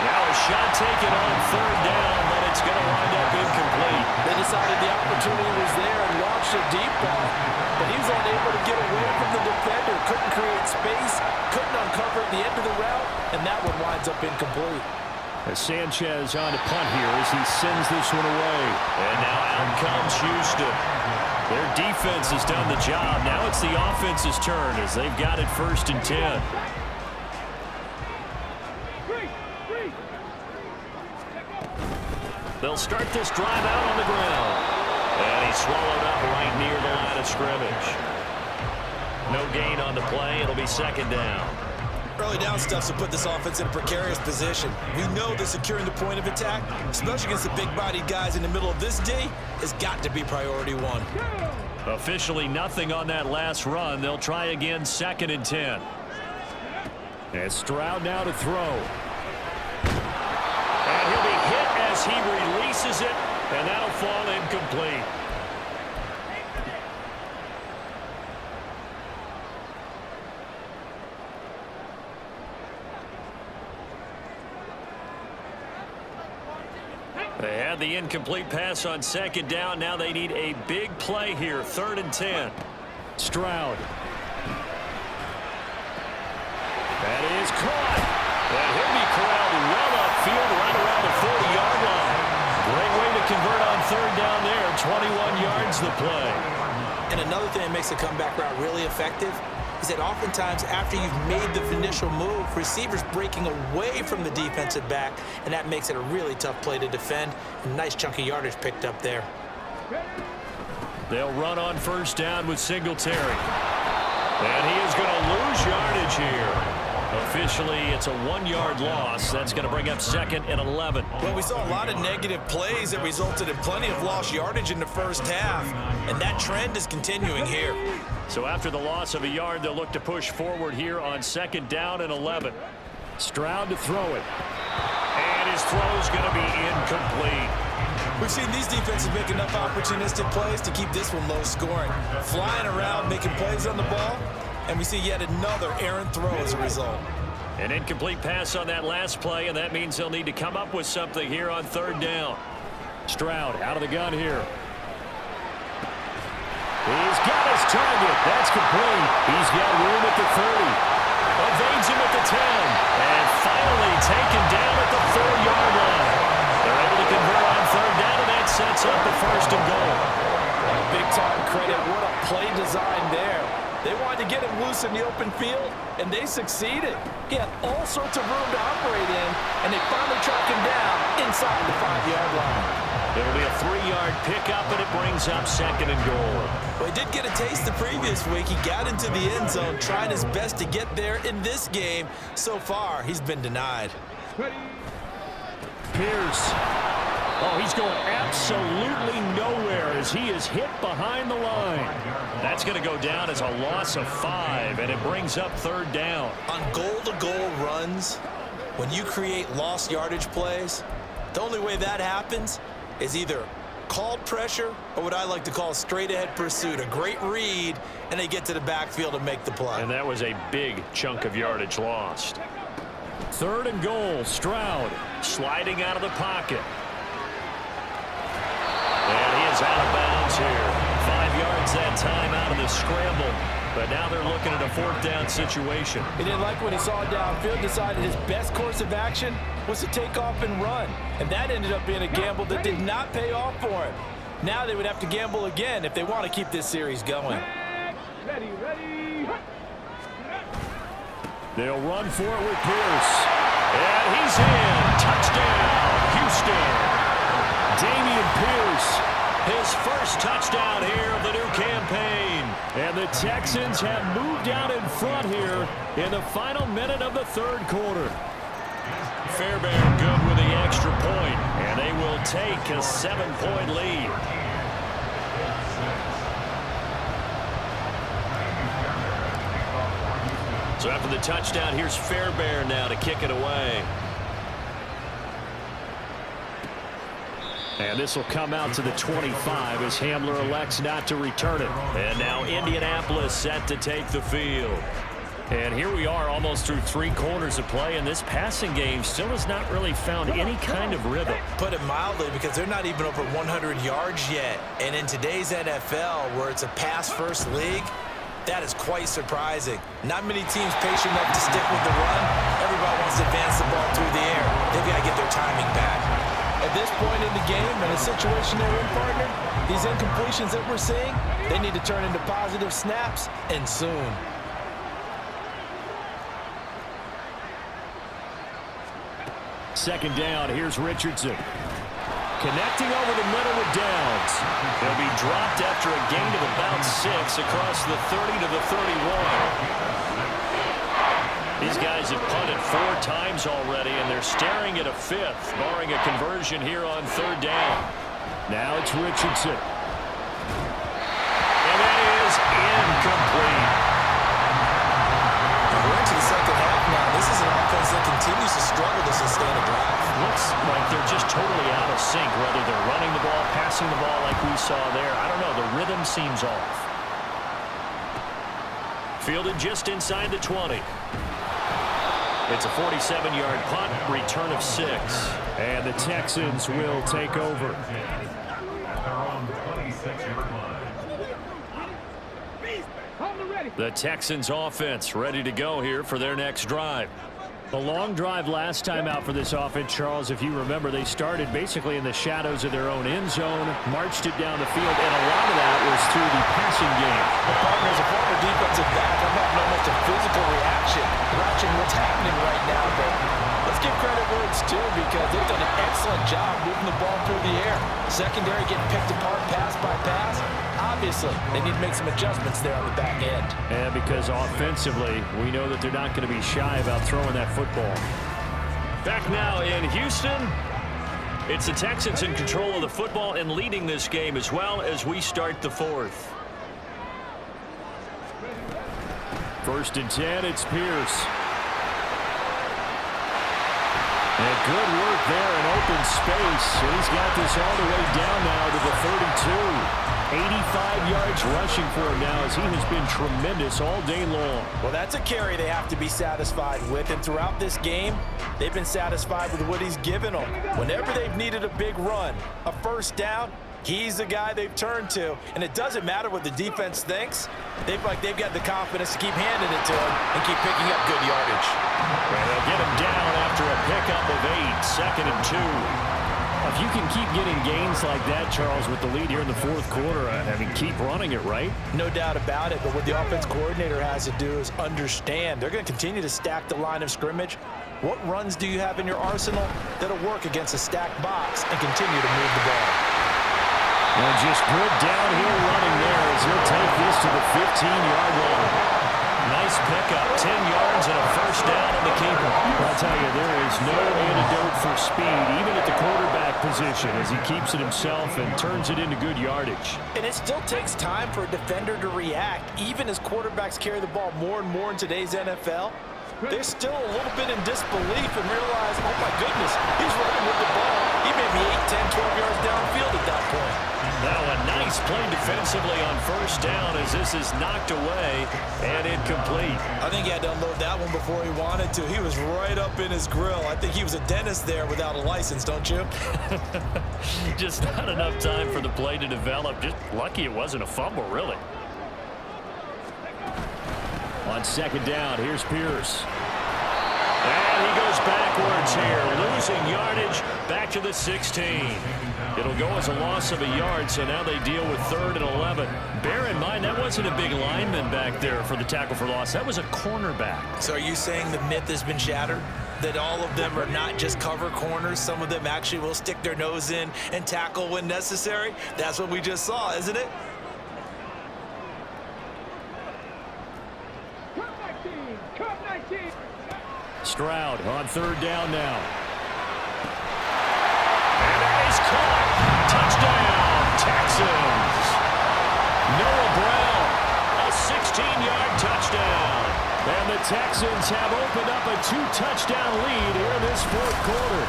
S2: Now a shot taken on 3rd down, but it's going to wind up incomplete.
S3: They decided the opportunity was there and launched a deep ball, but he was unable to get away from the defender, couldn't create space, couldn't uncover at the end of the route, and that one winds up incomplete.
S4: As Sanchez on to punt here as he sends this one away.
S2: And now out comes Houston. Their defense has done the job. Now it's the offense's turn as they've got it 1st and 10. They'll start this drive out on the ground. And he's swallowed up right near the line of scrimmage. No gain on the play. It'll be 2nd down.
S3: Early down stuff to put this offense in a precarious position. We know that securing the point of attack, especially against the big-bodied guys in the middle of this D, has got to be priority 1.
S2: Officially nothing on that last run. They'll try again 2nd and 10.
S4: And Stroud now to throw. And he'll be hit as he releases it, and that'll fall incomplete.
S2: They had the incomplete pass on 2nd down. Now they need a big play here. 3rd and 10.
S4: Stroud. That is caught.
S2: And he'll be corralled well upfield right around the 40-yard line. Great way to convert on 3rd down there. 21 yards the play.
S3: And another thing that makes the comeback route really effective is that oftentimes after you've made the initial move, receivers breaking away from the defensive back, and that makes it a really tough play to defend. A nice chunk of yardage picked up there.
S2: They'll run on 1st down with Singletary. And he is going to lose yardage here. Officially, it's a 1-yard loss. That's going to bring up 2nd and 11.
S3: Well, we saw a lot of negative plays that resulted in plenty of lost yardage in the first half, and that trend is continuing here.
S2: So after the loss of a yard, they'll look to push forward here on 2nd down and 11.
S4: Stroud to throw it.
S2: And his throw's going to be incomplete.
S3: We've seen these defenses make enough opportunistic plays to keep this one low scoring. Flying around, making plays on the ball, and we see yet another errant throw as a result.
S2: An incomplete pass on that last play, and that means they'll need to come up with something here on 3rd down.
S4: Stroud out of the gun here. He's got his target. That's complete. He's got room at the 30.
S2: Evades him at the 10. And finally taken down at the 4-yard line. They're able to convert on 3rd down, and that sets up the 1st and goal.
S3: Big-time credit. What a play design there. They wanted to get him loose in the open field, and they succeeded. He had all sorts of room to operate in, and they finally tracked him down inside the 5-yard line.
S2: It'll be a 3-yard pickup, and it brings up 2nd and goal.
S3: Well, he did get a taste the previous week. He got into the end zone, trying his best to get there in this game. So far, he's been denied.
S4: Pierce. Oh, he's going absolutely nowhere as he is hit behind the line.
S2: That's going to go down as a loss of 5, and it brings up 3rd down.
S3: On goal-to-goal runs, when you create lost yardage plays, the only way that happens is either called pressure or what I like to call straight-ahead pursuit. A great read, and they get to the backfield and make the play.
S2: And that was a big chunk of yardage lost.
S4: 3rd and goal. Stroud
S2: sliding out of the pocket. And he is out of bounds here. 5 yards that time out of the scramble. But now they're looking at a 4th down situation.
S3: He didn't like what he saw downfield, decided his best course of action was to take off and run. And that ended up being a gamble that did not pay off for him. Now they would have to gamble again if they want to keep this series going.
S5: Ready.
S4: They'll run for it with Pierce.
S2: And he's in. Touchdown, Houston.
S4: Dameon Pierce.
S2: His first touchdown here of the new campaign.
S4: And the Texans have moved out in front here in the final minute of the 3rd quarter.
S2: Fairbairn good with the extra point, and they will take a 7-point lead. So after the touchdown, here's Fairbairn now to kick it away.
S4: And this will come out to the 25 as Hamler elects not to return it.
S2: And now Indianapolis set to take the field.
S4: And here we are almost through 3 quarters of play, and this passing game still has not really found any kind of rhythm.
S3: Put it mildly, because they're not even over 100 yards yet. And in today's NFL, where it's a pass-first league, that is quite surprising. Not many teams patient enough to stick with the run. Everybody wants to advance the ball through the air. They've got to get their timing back. At this point in the game, in a situation they're in, partner, these incompletions that we're seeing, They need to turn into positive snaps, and soon.
S4: Second down, here's Richardson. Connecting over the middle with Downs. He'll be dropped after a gain of about 6 across the 30 to the 31. These guys have punted 4 times already, and they're staring at a 5th, barring a conversion here on 3rd down. Now it's Richardson. And that is incomplete.
S3: We're into the second half now. This is an offense that continues to struggle to sustain a drive.
S4: Looks like they're just totally out of sync, whether they're running the ball, passing the ball like we saw there. I don't know. The rhythm seems off. Fielded just inside the 20. It's a 47-yard punt, return of 6. And the Texans will take over. The Texans offense ready to go here for their next drive. The long drive last time out for this offense, Charles, if you remember, they started basically in the shadows of their own end zone, marched it down the field, and a lot of that was through the passing game.
S3: The partner is a former defensive back. I'm having almost a physical reaction watching what's happening right now, but let's give credit where it's due because they've done an excellent job moving the ball through the air. Secondary getting picked apart pass by pass. Obviously, they need to make some adjustments there on the back end.
S4: And because offensively, we know that they're not going to be shy about throwing that football. Back now in Houston, it's the Texans in control of the football and leading this game as well as we start the 4th. 1st and 10, it's Pierce. And good work there in open space. And he's got this all the way down now to the 32. 85 yards rushing for him now as he has been tremendous all day long.
S3: Well, that's a carry they have to be satisfied with. And throughout this game, they've been satisfied with what he's given them. Whenever they've needed a big run, a 1st down, he's the guy they've turned to. And it doesn't matter what the defense thinks. They've got the confidence to keep handing it to him and keep picking up good yardage.
S4: And they'll get him down after a pickup of 8, 2nd and 2. If you can keep getting gains like that, Charles, with the lead here in the 4th quarter, I mean, keep running it, right?
S3: No doubt about it, but what the offense coordinator has to do is understand. They're going to continue to stack the line of scrimmage. What runs do you have in your arsenal that'll work against a stacked box and continue to move the ball?
S4: And just good downhill running there as he'll take this to the 15-yard line. Nice pickup, 10 yards and a 1st down on the keeper. I'll tell you, there is no antidote for speed, even at the quarterback position, as he keeps it himself and turns it into good yardage.
S3: And it still takes time for a defender to react. Even as quarterbacks carry the ball more and more in today's NFL, they're still a little bit in disbelief and realize, oh my goodness, he's running with the ball. He may be 8, 10, 12 yards downfield at that point.
S4: Now a nice play defensively on 1st down as this is knocked away and incomplete.
S3: I think he had to unload that one before he wanted to. He was right up in his grill. I think he was a dentist there without a license, don't you?
S4: Just not enough time for the play to develop. Just lucky it wasn't a fumble, really. On 2nd down, here's Pierce. And he goes backwards here, losing yardage back to the 16. It'll go as a loss of a yard, so now they deal with 3rd and 11. Bear in mind, that wasn't a big lineman back there for the tackle for loss. That was a cornerback.
S3: So are you saying the myth has been shattered? That all of them are not just cover corners? Some of them actually will stick their nose in and tackle when necessary? That's what we just saw, isn't it?
S4: Stroud on 3rd down now. And that is caught. Touchdown, Texans. Noah Brown, a 16-yard touchdown. And the Texans have opened up a 2-touchdown lead here in this 4th quarter.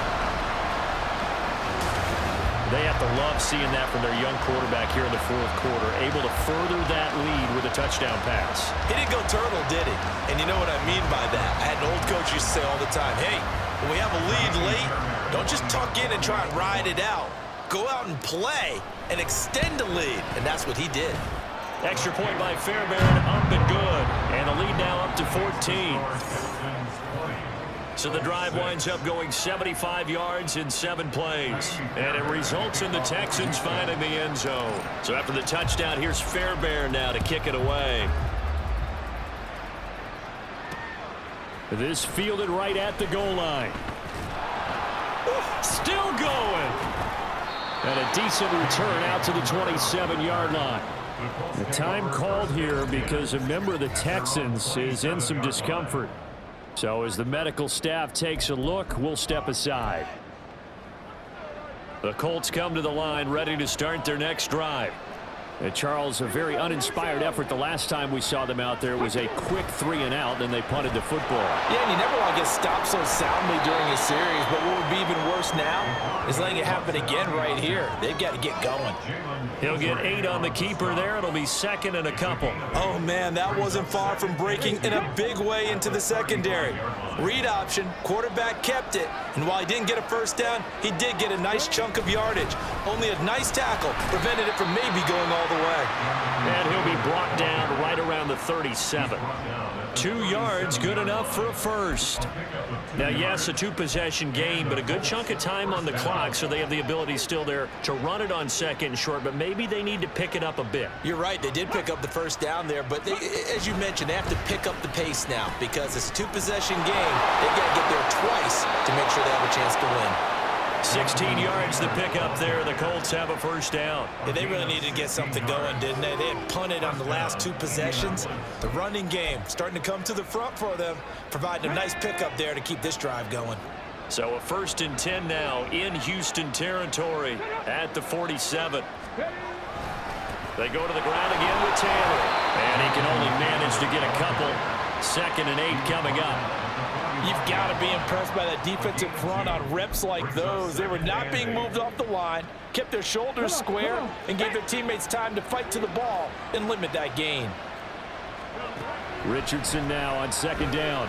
S4: They have to love seeing that from their young quarterback here in the 4th quarter, able to further that lead with a touchdown pass.
S3: He didn't go turtle, did he? And you know what I mean by that. I had an old coach used to say all the time, hey, when we have a lead late, don't just tuck in and try and ride it out. Go out and play and extend the lead. And that's what he did.
S4: Extra point by Fairbairn, up and good. And the lead now up to 14.
S2: So the drive winds up going 75 yards in 7 plays. And it results in the Texans finding the end zone. So after the touchdown, here's Fairbairn now to kick it away.
S4: This fielded right at the goal line. Still going. And a decent return out to the 27-yard line. The time called here because a member of the Texans is in some discomfort. So as the medical staff takes a look, we'll step aside. The Colts come to the line ready to start their next drive. Charles, a very uninspired effort the last time we saw them out there. It was a quick 3-and-out, then they punted the football.
S3: Yeah, and you never want to get stopped so soundly during a series, but what would be even worse now is letting it happen again right here. They've got to get going.
S2: He'll get 8 on the keeper there. It'll be second and a couple.
S3: Oh, man, that wasn't far from breaking in a big way into the secondary. Read option, quarterback kept it, and while he didn't get a first down, he did get a nice chunk of yardage. Only a nice tackle prevented it from maybe going all the way.
S2: And he'll be brought down right around the 37. 2 yards, good enough for a first. Now, yes, a 2-possession game, but a good chunk of time on the clock, so they have the ability still there to run it on second and short, but maybe they need to pick it up a bit.
S3: You're right, they did pick up the first down there, but they, as you mentioned, they have to pick up the pace now because it's a 2-possession game. They've got to get there twice to make sure they have a chance to win.
S2: 16 yards to pick up there. The Colts have a first down.
S3: Yeah, they really needed to get something going, didn't they? They had punted on the last 2 possessions. The running game starting to come to the front for them, providing a nice pickup there to keep this drive going.
S2: So a 1st and 10 now in Houston territory at the 47. They go to the ground again with Taylor. And he can only manage to get a couple. 2nd and 8 coming up.
S3: You've got to be impressed by that defensive front on reps like those. They were not being moved off the line, kept their shoulders square, and gave their teammates time to fight to the ball and limit that gain.
S4: Richardson now on 2nd down.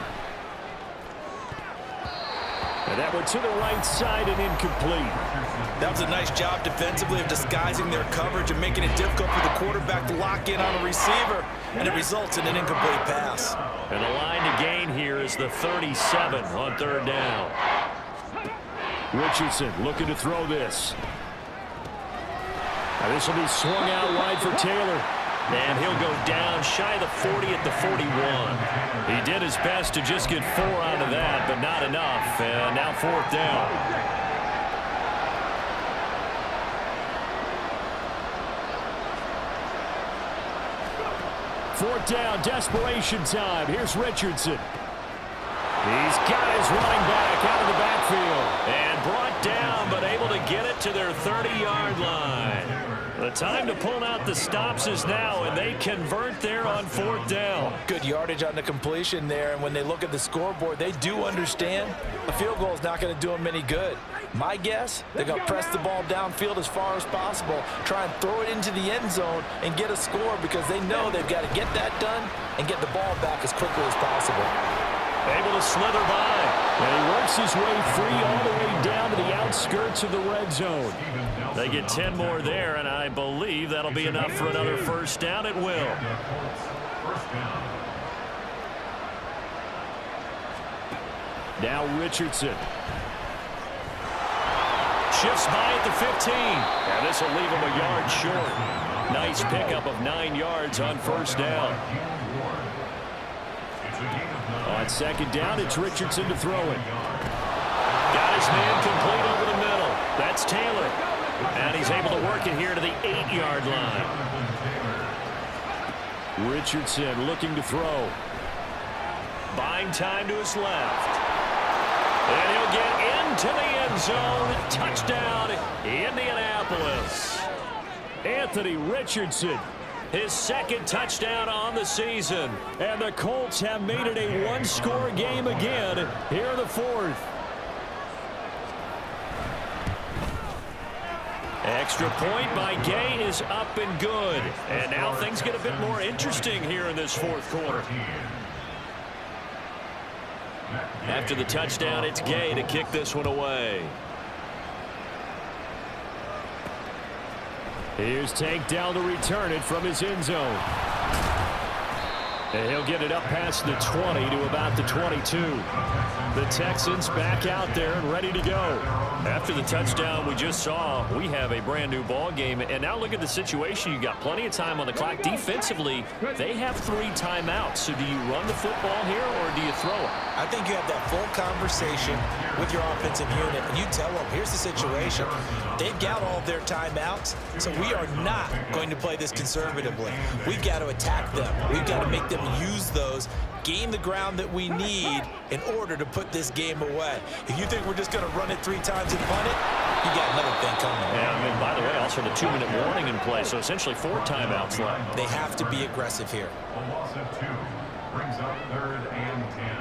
S4: And that one to the right side and incomplete.
S3: That was a nice job defensively of disguising their coverage and making it difficult for the quarterback to lock in on a receiver, and it results in an incomplete pass.
S2: And the line to gain here is the 37 on 3rd down.
S4: Richardson looking to throw this. Now this will be swung out wide for Taylor.
S2: And he'll go down shy of the 40 at the 41. He did his best to just get 4 out of that, but not enough. And now 4th down.
S4: Fourth down, desperation time. Here's Richardson. He's got his running back out of the backfield.
S2: And brought down, but able to get it to their 30-yard line. The time to pull out the stops is now, and they convert there on 4th down.
S3: Good yardage on the completion there, and when they look at the scoreboard, they do understand a field goal is not going to do them any good. My guess, they're going to press the ball downfield as far as possible, try and throw it into the end zone and get a score because they know they've got to get that done and get the ball back as quickly as possible.
S2: Able to slither by.
S4: And he works his way free all the way down to the outskirts of the red zone.
S2: They get 10 more there, and I believe that'll be enough for another first down. It will.
S4: Now Richardson.
S2: Shifts by at the 15. And this will leave him a yard short. Nice pickup of 9 yards on 1st down.
S4: On 2nd down, it's Richardson to throw it.
S2: Got his man complete over the middle. That's Taylor. And he's able to work it here to the 8-yard line.
S4: Richardson looking to throw.
S2: Buying time to his left. And he'll get into the end zone. Touchdown, Indianapolis.
S4: Anthony Richardson.
S2: His 2nd touchdown on the season.
S4: And the Colts have made it a 1-score game again here in the 4th.
S2: Extra point by Gay is up and good. And now things get a bit more interesting here in this 4th quarter. After the touchdown, it's Gay to kick this one away.
S4: Here's Tank down to return it from his end zone. And he'll get it up past the 20 to about the 22. The Texans back out there and ready to go.
S2: After the touchdown we just saw, we have a brand new ball game. And now look at the situation. You got plenty of time on the clock. Defensively, they have 3 timeouts. So do you run the football here or do you throw it?
S3: I think you have that full conversation with your offensive unit, and you tell them, here's the situation. They've got all of their timeouts, so we are not going to play this conservatively. We've got to attack them. We've got to make them use those, gain the ground that we need in order to put this game away. If you think we're just going to run it 3 times and punt it, you got another thing coming.
S2: Yeah, I mean, by the way, also the 2-minute warning in play, so essentially 4 timeouts left.
S3: They have to be aggressive here.
S7: A loss of 2 brings up 3rd and 10.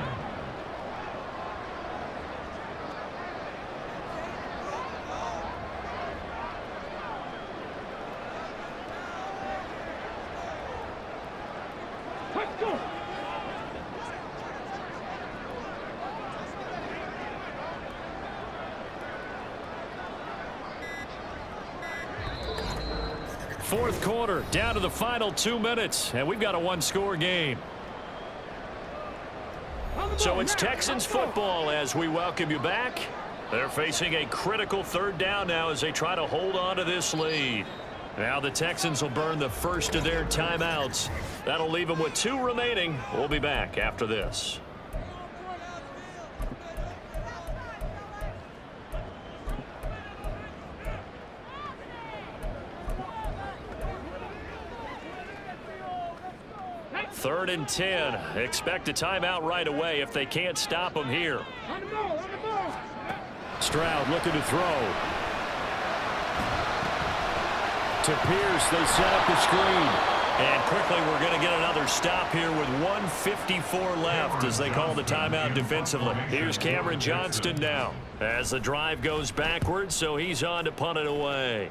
S5: Let's go.
S2: Fourth quarter, down to the final 2 minutes, and we've got a 1-score game. So it's Texans football as we welcome you back. They're facing a critical 3rd down now as they try to hold on to this lead. Now the Texans will burn the first of their timeouts. That'll leave them with 2 remaining. We'll be back after this. Third and 10. Expect a timeout right away if they can't stop them here.
S5: On the ball, on the ball.
S4: Stroud looking to throw. To Pierce, they set up the screen.
S2: And quickly we're going to get another stop here with 1:54 left as they call the timeout defensively. Here's Cameron Johnston now as the drive goes backwards, so he's on to punt it away.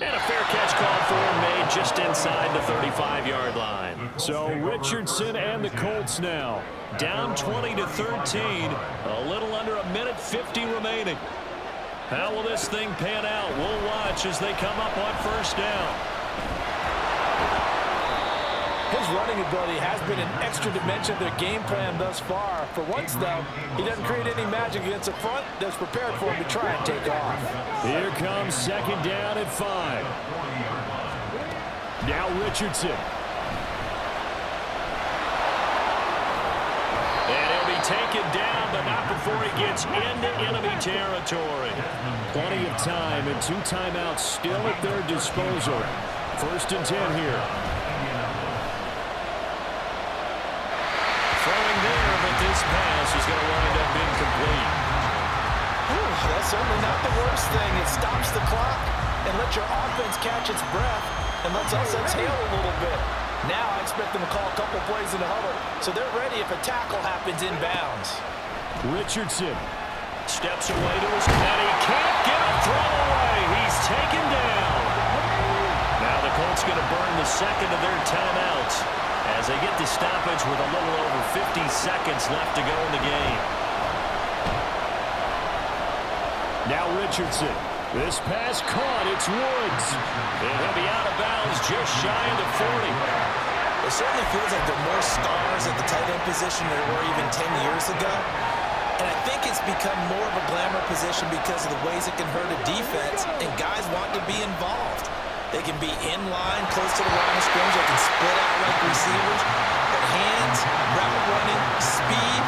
S2: And a fair catch called for, made just inside the 35-yard line.
S4: So Richardson and the Colts now
S2: Down 20-13, a little under 1:50 remaining. How will this thing pan out? We'll watch as they come up on 1st down.
S8: His running ability has been an extra dimension of their game plan thus far. For once, though, he doesn't create any magic against the front that's prepared for him to try and take off.
S4: Here comes 2nd down at 5. Now Richardson.
S2: And he'll be taken down, but not before he gets into enemy territory.
S4: Plenty of time and 2 timeouts still at their disposal. 1st and 10 here.
S2: Throwing there, but this pass is going to wind up incomplete.
S3: That's certainly not the worst thing. It stops the clock and lets your offense catch its breath and lets us exhale a little bit. Now I expect them to call a couple plays in the huddle, so they're ready if a tackle happens inbounds.
S4: Richardson.
S2: Steps away to his and he can't get a throw away. He's taken down. Now the Colts going to burn the 2nd of their timeouts as they get the stoppage with a little over 50 seconds left to go in the game.
S4: Now Richardson. This pass caught. It's Woods.
S2: And he'll be out of bounds just shy of the 40.
S3: It certainly feels like there are more stars at the tight end position than there were even 10 years ago. And I think it's become more of a glamour position because of the ways it can hurt a defense, and guys want to be involved. They can be in line, close to the line of scrimmage. They can split out like receivers. But hands, route running, speed,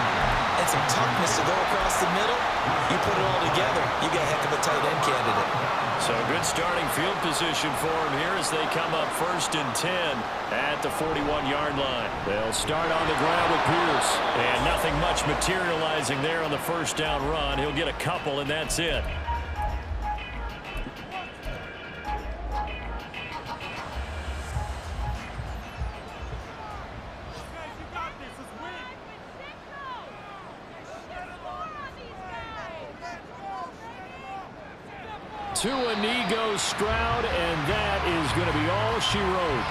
S3: and some toughness to go across the middle, you put it all together, you got a heck of a tight end candidate.
S2: So good starting field position for him here as they come up 1st and 10 at the 41-yard line.
S4: They'll start on the ground with Pierce.
S2: And nothing much materializing there on the 1st down run. He'll get a couple, and that's it.
S4: To a knee goes Stroud, and that is going to be all she wrote.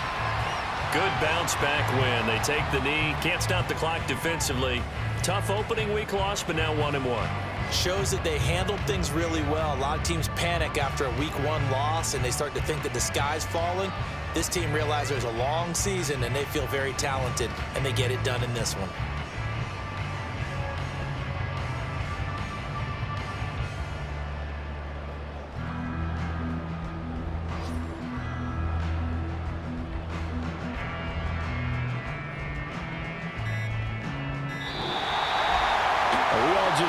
S2: Good bounce back win. They take the knee. Can't stop the clock defensively. Tough opening week loss, but now 1-1.
S3: Shows that they handled things really well. A lot of teams panic after a week 1 loss, and they start to think that the sky's falling. This team realizes there's a long season, and they feel very talented, and they get it done in this one.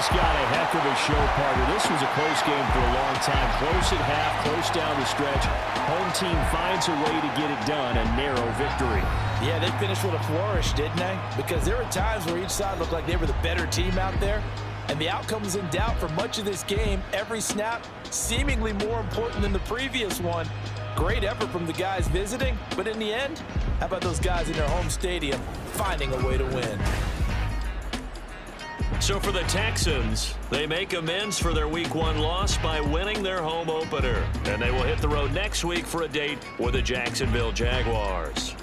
S4: Just got a heck of a show, partner. This was a close game for a long time. Close at half, close down the stretch. Home team finds a way to get it done. A narrow victory.
S8: Yeah, they finished with a flourish, didn't they? Because there were times where each side looked like they were the better team out there. And the outcome was in doubt for much of this game. Every snap seemingly more important than the previous one. Great effort from the guys visiting. But in the end, how about those guys in their home stadium finding a way to win?
S2: So for the Texans, they make amends for their Week 1 loss by winning their home opener. And they will hit the road next week for a date with the Jacksonville Jaguars.